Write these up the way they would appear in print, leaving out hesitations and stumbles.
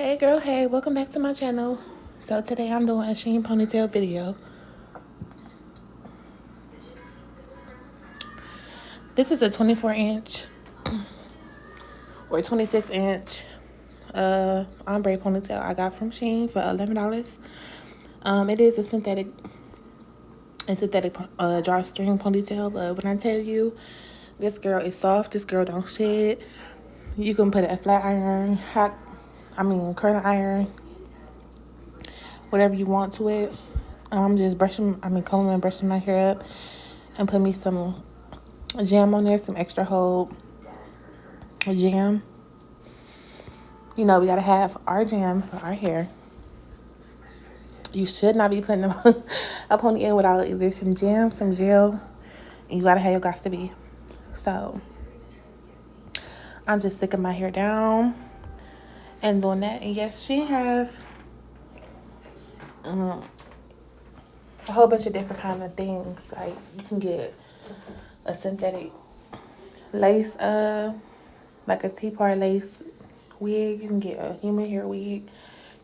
Hey girl, hey, welcome back to my channel. So today I'm doing a Shein ponytail video. This is a 24-inch or 26-inch ombre ponytail I got from Shein for $11. It is a synthetic drawstring ponytail, but when I tell you this girl is soft, this girl don't shed. You can put a flat iron, curling iron, whatever you want to it. I'm just combing and brushing my hair up and put me some jam on there, some extra hold jam. You know, we gotta have our jam for our hair. You should not be putting a pony in without either some jam, some gel, and you gotta have your got to be. So I'm just sticking my hair down and doing that. And yes, she have a whole bunch of different kind of things. Like you can get a synthetic lace, like a T-part lace wig. You can get a human hair wig.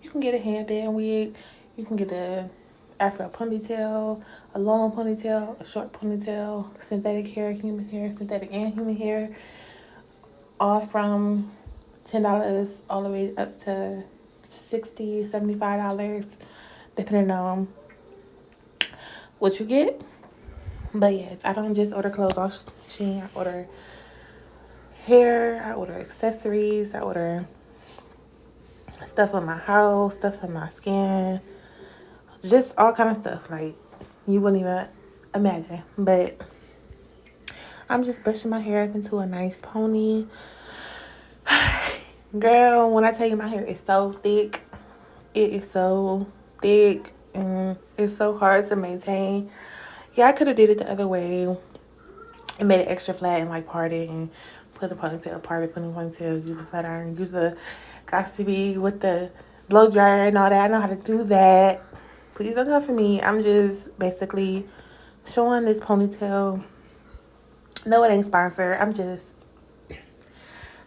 You can get a handband wig. You can get a Afro ponytail, a long ponytail, a short ponytail, synthetic hair, human hair, synthetic and human hair. All from $10 all the way up to $60, $75, depending on what you get. But yes, I don't just order clothes off Shein. I order hair, I order accessories, I order stuff on my house, stuff on my skin, just all kind of stuff like you wouldn't even imagine. But I'm just brushing my hair up into a nice pony. Girl, when I tell you my hair is so thick, it is so thick and it's so hard to maintain. Yeah, I could have did it the other way and made it extra flat and like parted and put the ponytail parted, put the ponytail, use a flat iron, use a got to be with the blow dryer and all that. I know how to do that. Please don't come for me. I'm just basically showing this ponytail. No, it ain't sponsored.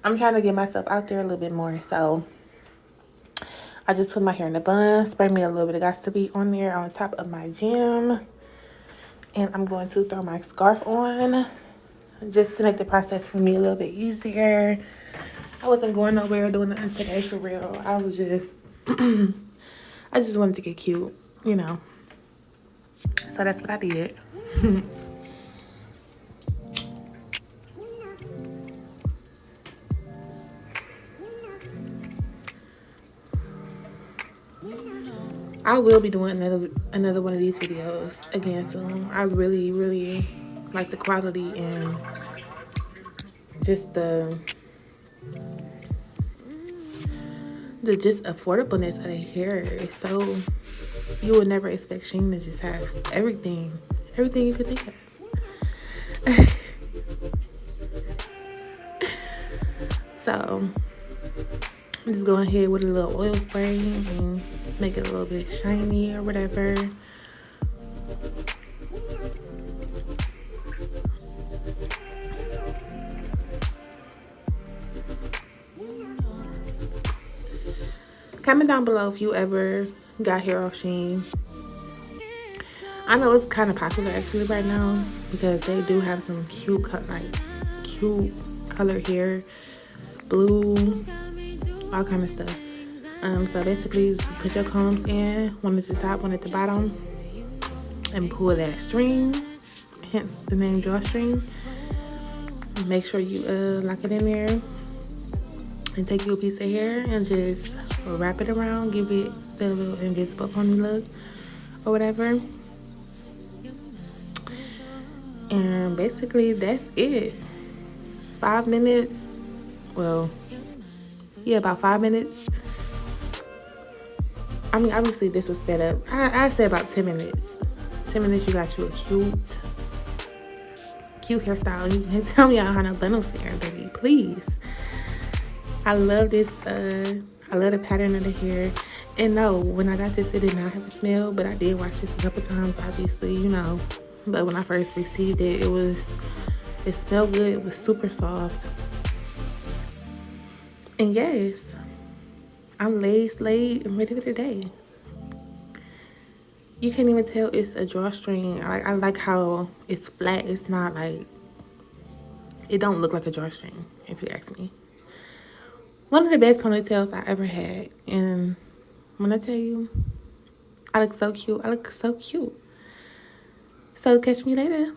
I'm trying to get myself out there a little bit more. So I just put my hair in a bun, spray me a little bit of got to be on there on top of my jam. And I'm going to throw my scarf on just to make the process for me a little bit easier. I wasn't going nowhere doing nothing today for real. I was just, I just wanted to get cute, you know. So that's what I did. I will be doing another one of these videos again soon. I really like the quality and just the just affordableness of the hair. It's so, you would never expect Shein to just have everything you could think of. So I'm just going ahead with a little oil spray and make it a little bit shiny or whatever. Comment down below if you ever got hair off Shein. I know it's kind of popular actually right now because they do have some cute color hair, blue, all kind of stuff. So basically you just put your combs in, one at the top, one at the bottom, and pull that string, hence the name drawstring. Make sure you lock it in there and take your piece of hair and just wrap it around, give it the little invisible pony look or whatever. And basically that's it. 5 minutes. Well, yeah, about 5 minutes. I mean, obviously this was sped up. I say about 10 minutes. 10 minutes, you got you a cute hairstyle. You can tell me I don't have no bundles there, baby. Please. I love this. I love the pattern of the hair. And no, when I got this, it did not have a smell, but I did wash this a couple times, obviously, you know. But when I first received it, it smelled good. It was super soft. And yes, I'm laid and ready for the day. You can't even tell it's a drawstring. I like how it's flat. It's not like, it don't look like a drawstring, if you ask me. One of the best ponytails I ever had. And when I tell you, I look so cute. I look so cute. So catch me later.